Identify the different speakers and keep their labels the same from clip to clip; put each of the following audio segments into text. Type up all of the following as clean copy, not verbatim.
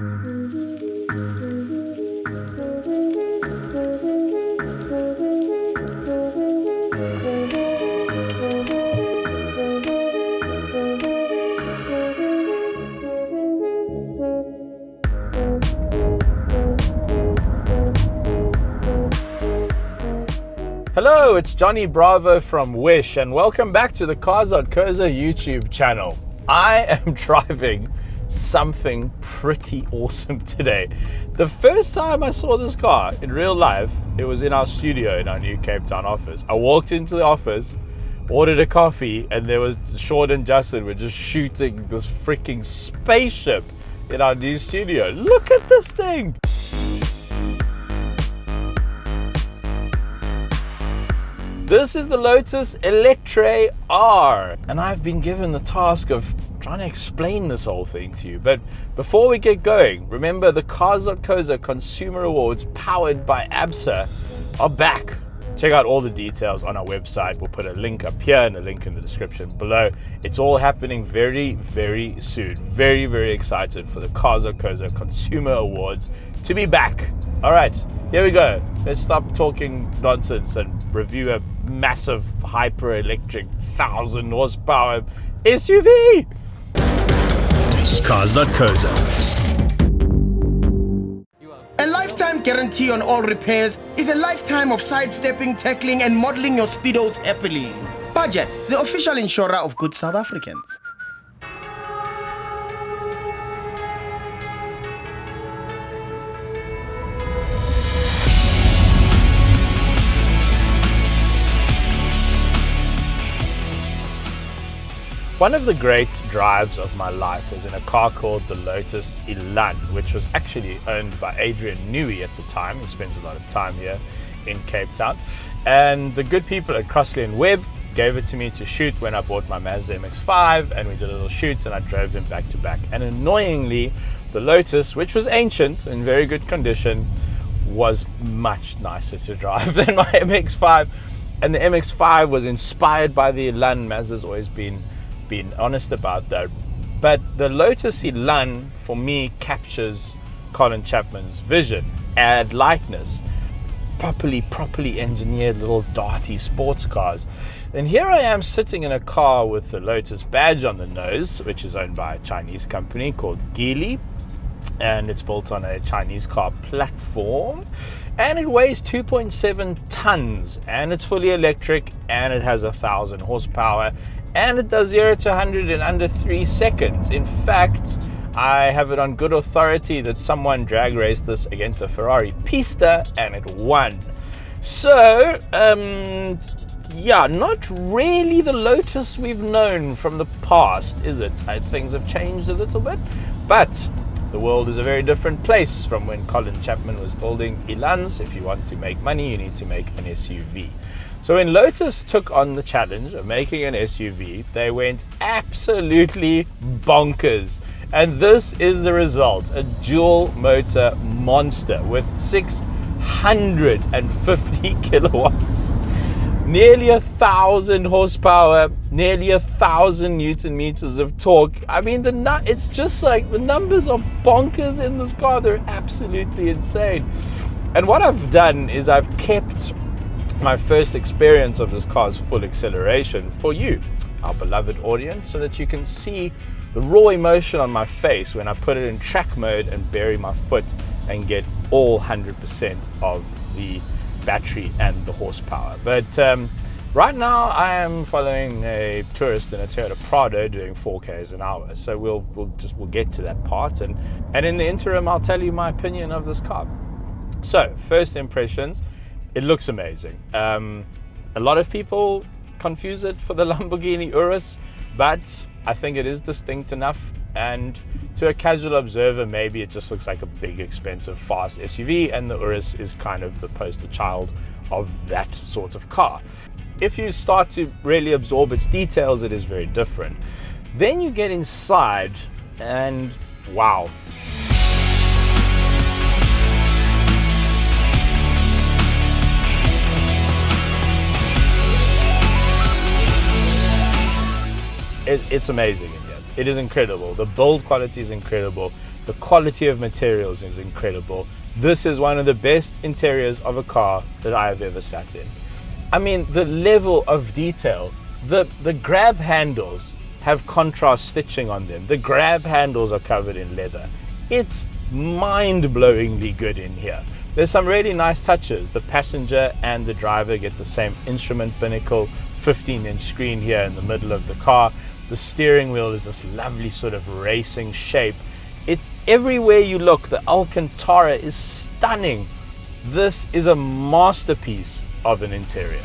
Speaker 1: Hello, it's Johnny Bravo from Wish, and welcome back to the Cars.co.za YouTube channel. I am driving something pretty awesome today. The first time I saw this car in real life, it was in our studio in our new Cape Town office. I walked into the office, ordered a coffee, and there was Sean and Justin were just shooting this freaking spaceship in our new studio. Look at this thing! This is the Lotus Eletre R, and I've been given the task of trying to explain this whole thing to you. But before we get going, remember the Cars.co.za Consumer Awards powered by ABSA are back. Check out all the details on our website. We'll put a link up here and a link in the description below. It's all happening very, very soon. Very, very excited for the Cars.co.za Consumer Awards to be back. All right, here we go. Let's stop talking nonsense and review a massive hyper electric 1,000 horsepower SUV. Cars.co.za.
Speaker 2: A lifetime guarantee on all repairs is a lifetime of sidestepping, tackling, and modeling your speedos happily. Budget, the official insurer of good South Africans.
Speaker 1: One of the great drives of my life was in a car called the Lotus Eletre, which was actually owned by Adrian Newey at the time. He spends a lot of time here in Cape Town. And the good people at Crossley & Webb gave it to me to shoot when I bought my Mazda MX-5, and we did a little shoot and I drove them back to back. And annoyingly, the Lotus, which was ancient, in very good condition, was much nicer to drive than my MX-5. And the MX-5 was inspired by the Eletre. Mazda's always been honest about that, but the Lotus Eletre for me captures Colin Chapman's vision. Add lightness, properly engineered little darty sports cars. And here I am sitting in a car with the Lotus badge on the nose, which is owned by a Chinese company called Geely, and it's built on a Chinese car platform, and it weighs 2.7 tons, and it's fully electric, and it has 1,000 horsepower, and it does 0 to 100 in under 3 seconds. In fact, I have it on good authority that someone drag raced this against a Ferrari Pista and it won. So, yeah, not really the Lotus we've known from the past, is it? Things have changed a little bit, but the world is a very different place from when Colin Chapman was building Elans. If you want to make money, you need to make an SUV. So when Lotus took on the challenge of making an SUV, they went absolutely bonkers. And this is the result, a dual motor monster with 650 kilowatts, nearly 1,000 horsepower, nearly 1,000 Newton meters of torque. I mean, it's just like the numbers are bonkers in this car. They're absolutely insane. And what I've done is I've kept my first experience of this car's full acceleration for you, our beloved audience, so that you can see the raw emotion on my face when I put it in track mode and bury my foot and get all 100% of the battery and the horsepower. But right now I am following a tourist in a Toyota Prado doing 4Ks an hour. So we'll get to that part, and in the interim I'll tell you my opinion of this car. So first impressions. It looks amazing. A lot of people confuse it for the Lamborghini Urus, but I think it is distinct enough, and to a casual observer maybe it just looks like a big, expensive, fast SUV, and the Urus is kind of the poster child of that sort of car. If you start to really absorb its details, it is very different. Then you get inside and wow. It's amazing in here. It is incredible. The build quality is incredible. The quality of materials is incredible. This is one of the best interiors of a car that I have ever sat in. I mean, the level of detail, the grab handles have contrast stitching on them. The grab handles are covered in leather. It's mind-blowingly good in here. There's some really nice touches. The passenger and the driver get the same instrument binnacle, 15-inch screen here in the middle of the car. The steering wheel is this lovely sort of racing shape. Everywhere you look, the Alcantara is stunning. This is a masterpiece of an interior.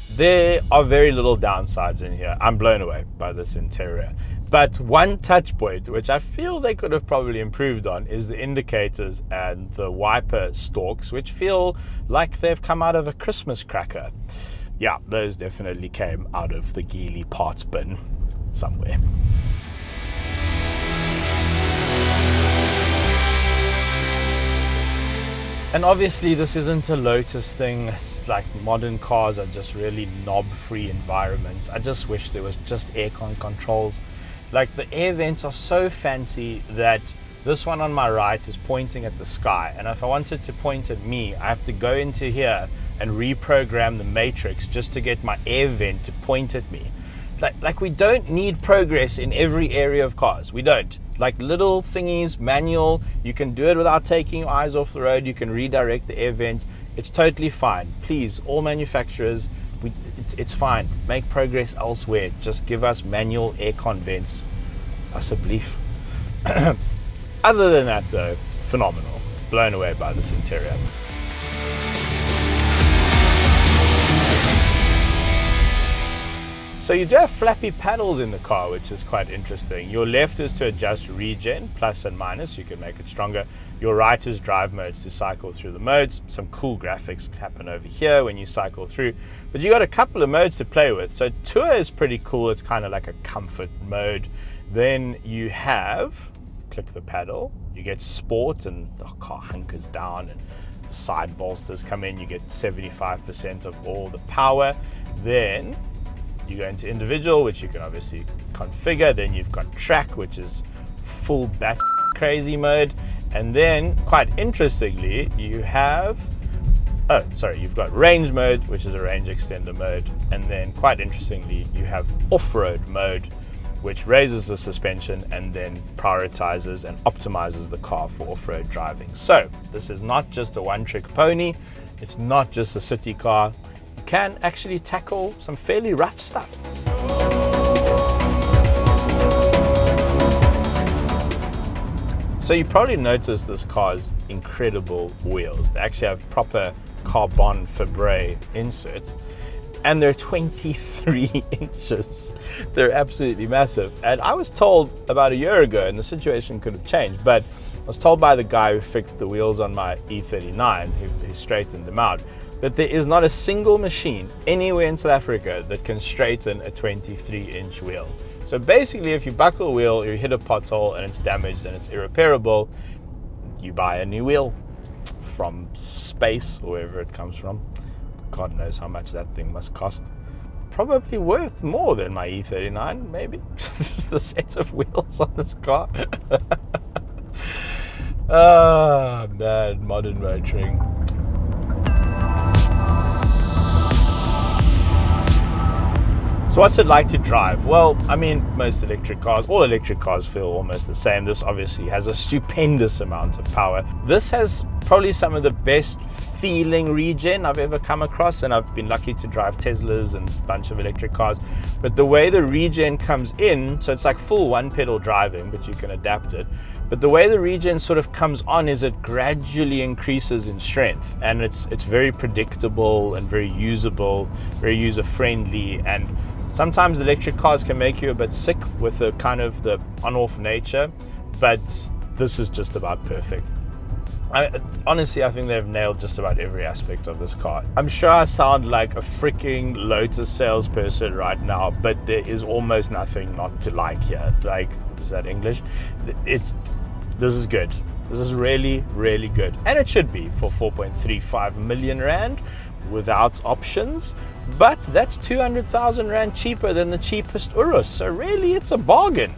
Speaker 1: There are very little downsides in here. I'm blown away by this interior. But one touch point, which I feel they could have probably improved on, is the indicators and the wiper stalks, which feel like they've come out of a Christmas cracker. Yeah, those definitely came out of the Geely parts bin somewhere. And obviously this isn't a Lotus thing. It's like modern cars are just really knob-free environments. I just wish there was just aircon controls. Like the air vents are so fancy that this one on my right is pointing at the sky. And if I wanted to point at me, I have to go into here and reprogram the matrix just to get my air vent to point at me. Like we don't need progress in every area of cars. We don't. Like little thingies, manual, you can do it without taking your eyes off the road. You can redirect the air vents. It's totally fine. Please, all manufacturers, it's fine. Make progress elsewhere. Just give us manual aircon vents. Alsjeblieft. Other than that though, phenomenal. Blown away by this interior. So you do have flappy paddles in the car, which is quite interesting. Your left is to adjust regen, plus and minus, you can make it stronger. Your right is drive modes to cycle through the modes. Some cool graphics happen over here when you cycle through. But you got a couple of modes to play with. So Tour is pretty cool, it's kind of like a comfort mode. Then you have, click the pedal, you get Sport and the car hunkers down and side bolsters come in, you get 75% of all the power. Then you go into individual, which you can obviously configure. Then you've got track, which is full bat crazy mode. And then quite interestingly, you have, you've got range mode, which is a range extender mode. And then quite interestingly, you have off-road mode, which raises the suspension and then prioritizes and optimizes the car for off-road driving. So this is not just a one-trick pony. It's not just a city car. Can actually tackle some fairly rough stuff. So you probably noticed this car's incredible wheels. They actually have proper carbon fibre inserts and they're 23 inches. They're absolutely massive. And I was told about a year ago, and the situation could have changed, but I was told by the guy who fixed the wheels on my E39, who straightened them out, that there is not a single machine anywhere in South Africa that can straighten a 23-inch wheel. So basically, if you buckle a wheel, you hit a pothole and it's damaged and it's irreparable, you buy a new wheel from space or wherever it comes from. God knows how much that thing must cost. Probably worth more than my E39, maybe. Just the set of wheels on this car. Ah, man, modern motoring. So what's it like to drive? Well, I mean, most electric cars, all electric cars feel almost the same. This obviously has a stupendous amount of power. This has probably some of the best feeling regen I've ever come across, and I've been lucky to drive Teslas and a bunch of electric cars. But the way the regen comes in, so it's like full one-pedal driving, but you can adapt it. But the way the regen sort of comes on is it gradually increases in strength, and it's very predictable and very usable, very user-friendly. And sometimes electric cars can make you a bit sick with the kind of the on-off nature, but this is just about perfect. Honestly, I think they've nailed just about every aspect of this car. I'm sure I sound like a freaking Lotus salesperson right now, but there is almost nothing not to like here. Like, is that English? This is good. This is really, really good. And it should be for 4.35 million Rand without options. But that's 200,000 Rand cheaper than the cheapest Urus. So really, it's a bargain.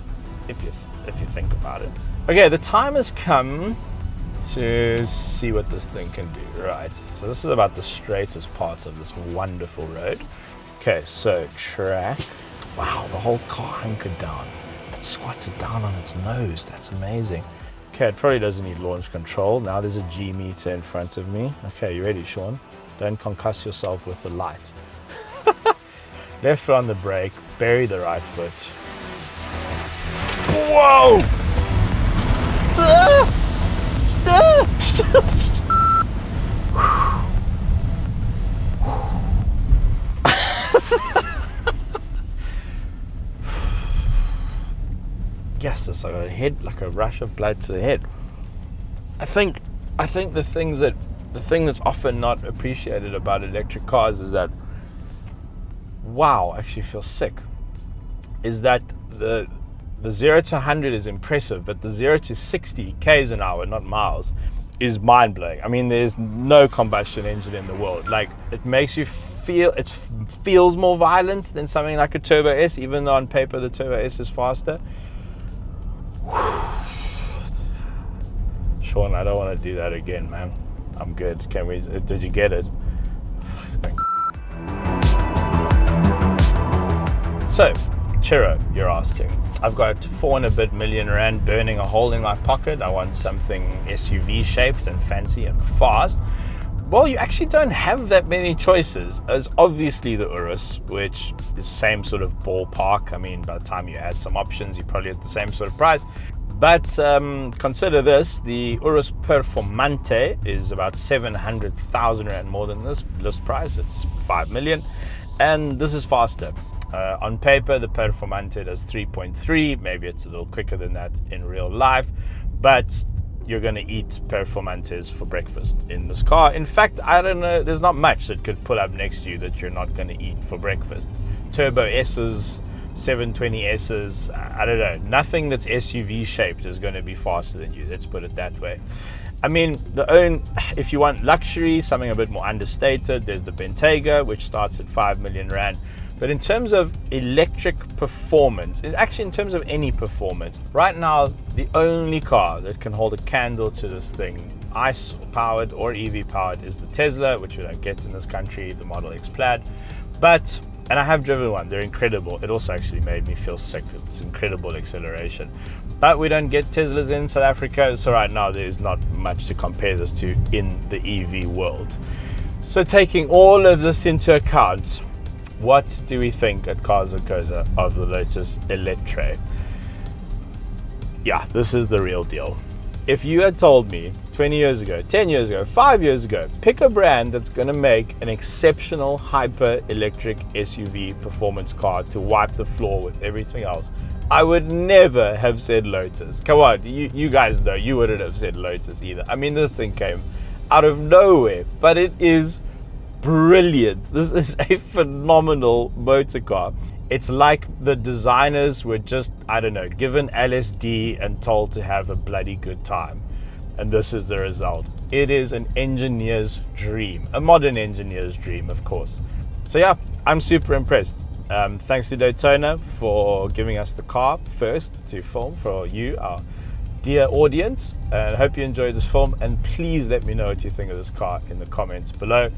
Speaker 1: if you think about it. Okay, the time has come to see what this thing can do. Right, so this is about the straightest part of this wonderful road. Okay, so track. Wow, the whole car anchored down, squatted down on its nose. That's amazing. Okay, it probably doesn't need launch control. Now there's a G meter in front of me. Okay, you ready, Sean? Don't concuss yourself with the light. Left foot on the brake, bury the right foot. Whoa! Yes, it's like a head, like a rush of blood to the head. I think the thing that's often not appreciated about electric cars is that, wow, I actually feel sick, is that the 0 to 100 is impressive, but the 0 to 60 k's an hour, not miles, is mind-blowing. I mean, there's no combustion engine in the world. Like, it makes you feel, it feels more violent than something like a Turbo S, even though on paper the Turbo S is faster. Sean, I don't want to do that again, man. I'm good. Did you get it? So, Chiro, you're asking. I've got 4 and a bit million rand burning a hole in my pocket. I want something SUV shaped and fancy and fast. Well, you actually don't have that many choices. There's obviously the Urus, which is same sort of ballpark. I mean, by the time you add some options, you're probably at the same sort of price. But consider this, the Urus Performante is about 700,000 rand more than this list price. It's 5 million, and this is faster. On paper, the Performante does 3.3. Maybe it's a little quicker than that in real life, but you're going to eat Performantes for breakfast in this car. In fact, I don't know, there's not much that could pull up next to you that you're not going to eat for breakfast. Turbo S's, 720S's, I don't know, nothing that's SUV shaped is going to be faster than you, let's put it that way. I mean, if you want luxury, something a bit more understated, there's the Bentayga, which starts at 5 million rand. But in terms of electric performance, actually in terms of any performance, right now, the only car that can hold a candle to this thing, ICE powered or EV powered, is the Tesla, which we don't get in this country, the Model X Plaid. And I have driven one, they're incredible. It also actually made me feel sick. It's incredible acceleration. But we don't get Teslas in South Africa, so right now there is not much to compare this to in the EV world. So taking all of this into account, what do we think at Cars.co.za of the Lotus Eletre? Yeah, this is the real deal. If you had told me 20 years ago, 10 years ago, 5 years ago, pick a brand that's going to make an exceptional hyper electric SUV performance car to wipe the floor with everything else, I would never have said Lotus. Come on, you guys know, you wouldn't have said Lotus either. I mean, this thing came out of nowhere, but it is brilliant. This is a phenomenal motor car. It's like the designers were just, I don't know, given LSD and told to have a bloody good time. And this is the result. It is an engineer's dream, a modern engineer's dream, of course. So yeah, I'm super impressed. Thanks to Daytona for giving us the car first to film for you, our dear audience. And I hope you enjoyed this film. And please let me know what you think of this car in the comments below.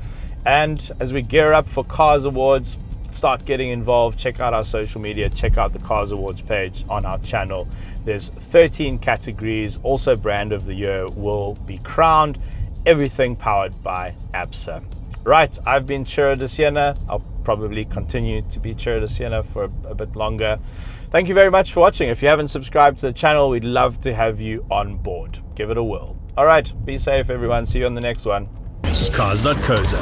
Speaker 1: And as we gear up for Cars Awards, start getting involved, check out our social media, check out the Cars Awards page on our channel. There's 13 categories. Also, Brand of the Year will be crowned. Everything powered by ABSA. Right, I've been Chiro de Siena. I'll probably continue to be Chiro de Siena for a bit longer. Thank you very much for watching. If you haven't subscribed to the channel, we'd love to have you on board. Give it a whirl. All right, be safe, everyone. See you on the next one. Cars.co.za.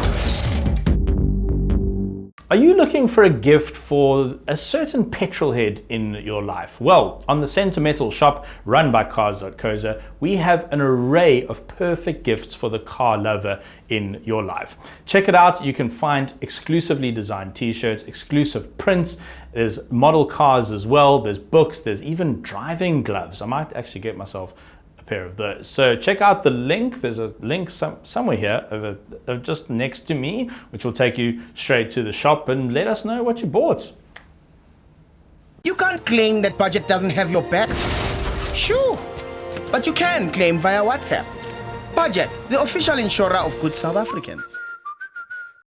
Speaker 1: Are you looking for a gift for a certain petrol head in your life? Well, on the SentiMETAL shop run by Cars.co.za, we have an array of perfect gifts for the car lover in your life. Check it out. You can find exclusively designed t-shirts, exclusive prints. There's model cars as well. There's books. There's even driving gloves. I might actually get myself pair of those. So check out the link. There's a link somewhere here just next to me, which will take you straight to the shop, and let us know what you bought.
Speaker 2: You can't claim that Budget doesn't have your back. Sure, but you can claim via WhatsApp. Budget, the official insurer of good South Africans.